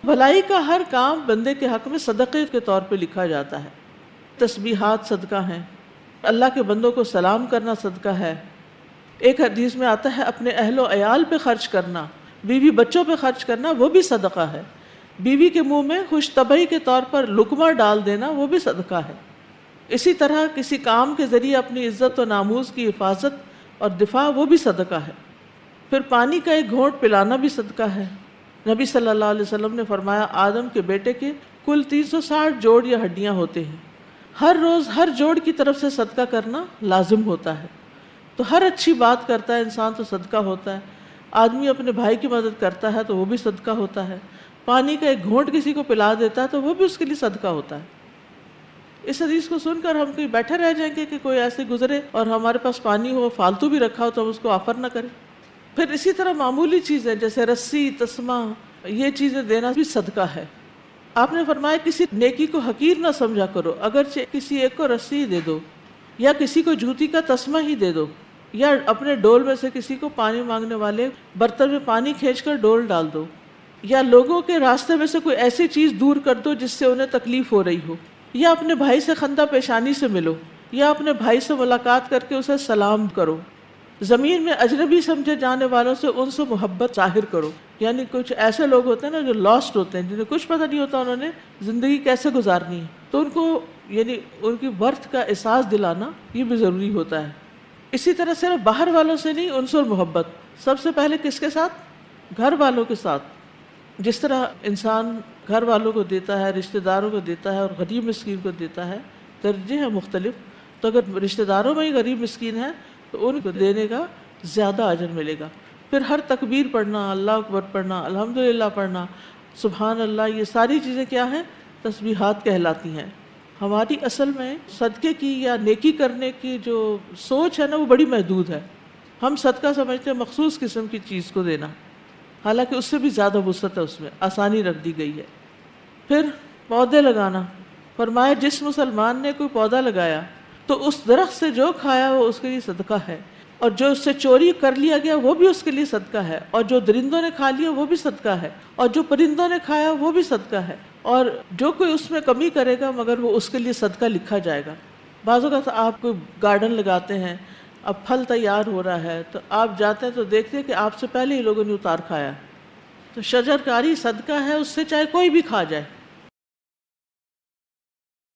بھلائی کا ہر کام بندے کے حق میں صدقے کے طور پہ لکھا جاتا ہے. تسبیحات صدقہ ہیں، اللہ کے بندوں کو سلام کرنا صدقہ ہے. ایک حدیث میں آتا ہے اپنے اہل و عیال پہ خرچ کرنا، بیوی بچوں پہ خرچ کرنا، وہ بھی صدقہ ہے. بیوی کے منہ میں خوش طبعی کے طور پر لقمہ ڈال دینا، وہ بھی صدقہ ہے. اسی طرح کسی کام کے ذریعے اپنی عزت و ناموس کی حفاظت اور دفاع، وہ بھی صدقہ ہے. پھر پانی کا ایک گھونٹ پلانا بھی صدقہ ہے. نبی صلی اللہ علیہ وسلم نے فرمایا آدم کے بیٹے کے کل 360 جوڑ یا ہڈیاں ہوتے ہیں، ہر روز ہر جوڑ کی طرف سے صدقہ کرنا لازم ہوتا ہے. تو ہر اچھی بات کرتا ہے انسان تو صدقہ ہوتا ہے. آدمی اپنے بھائی کی مدد کرتا ہے تو وہ بھی صدقہ ہوتا ہے. پانی کا ایک گھونٹ کسی کو پلا دیتا ہے تو وہ بھی اس کے لیے صدقہ ہوتا ہے. اس حدیث کو سن کر ہم کہیں بیٹھے رہ جائیں گے کہ کوئی ایسے گزرے اور ہمارے پاس پانی ہو فالتو بھی رکھا ہو تو ہم اس کو آفر نہ کریں. پھر اسی طرح معمولی چیزیں جیسے رسی، تسمہ، یہ چیزیں دینا بھی صدقہ ہے. آپ نے فرمایا کسی نیکی کو حقیر نہ سمجھا کرو، اگرچہ کسی ایک کو رسی دے دو یا کسی کو جوتی کا تسمہ ہی دے دو یا اپنے ڈول میں سے کسی کو پانی مانگنے والے برتن میں پانی کھینچ کر ڈول ڈال دو یا لوگوں کے راستے میں سے کوئی ایسی چیز دور کر دو جس سے انہیں تکلیف ہو رہی ہو یا اپنے بھائی سے خندہ پیشانی سے ملو یا اپنے بھائی سے ملاقات کر کے اسے سلام کرو. زمین میں اجنبی سمجھے جانے والوں سے ان سے محبت ظاہر کرو. یعنی کچھ ایسے لوگ ہوتے ہیں نا جو لاسٹ ہوتے ہیں، جنہیں کچھ پتہ نہیں ہوتا انہوں نے زندگی کیسے گزارنی ہے، تو ان کو یعنی ان کی برتھ کا احساس دلانا یہ بھی ضروری ہوتا ہے. اسی طرح صرف باہر والوں سے نہیں، عنصر محبت سب سے پہلے کس کے ساتھ؟ گھر والوں کے ساتھ. جس طرح انسان گھر والوں کو دیتا ہے، رشتہ داروں کو دیتا ہے اور غریب مسکین کو دیتا ہے، درجے ہیں مختلف. تو اگر رشتہ داروں میں ہی غریب مسکین ہے تو ان کو دینے کا زیادہ اجر ملے گا. پھر ہر تکبیر پڑھنا، اللہ اکبر پڑھنا، الحمدللہ پڑھنا، سبحان اللہ، یہ ساری چیزیں کیا ہیں؟ تسبیحات کہلاتی ہیں. ہماری اصل میں صدقے کی یا نیکی کرنے کی جو سوچ ہے نا وہ بڑی محدود ہے. ہم صدقہ سمجھتے ہیں مخصوص قسم کی چیز کو دینا، حالانکہ اس سے بھی زیادہ وسعت ہے، اس میں آسانی رکھ دی گئی ہے. پھر پودے لگانا، فرمایا جس مسلمان نے کوئی پودا لگایا تو اس درخت سے جو کھایا وہ اس کے لیے صدقہ ہے، اور جو اس سے چوری کر لیا گیا وہ بھی اس کے لیے صدقہ ہے، اور جو درندوں نے کھا لیا وہ بھی صدقہ ہے، اور جو پرندوں نے کھایا وہ بھی صدقہ ہے، اور جو کوئی اس میں کمی کرے گا مگر وہ اس کے لیے صدقہ لکھا جائے گا. بعض اوقات آپ کوئی گارڈن لگاتے ہیں، اب پھل تیار ہو رہا ہے تو آپ جاتے ہیں تو دیکھتے ہیں کہ آپ سے پہلے ہی لوگوں نے اتار کھایا. تو شجر کاری صدقہ ہے، اس سے چاہے کوئی بھی کھا جائے.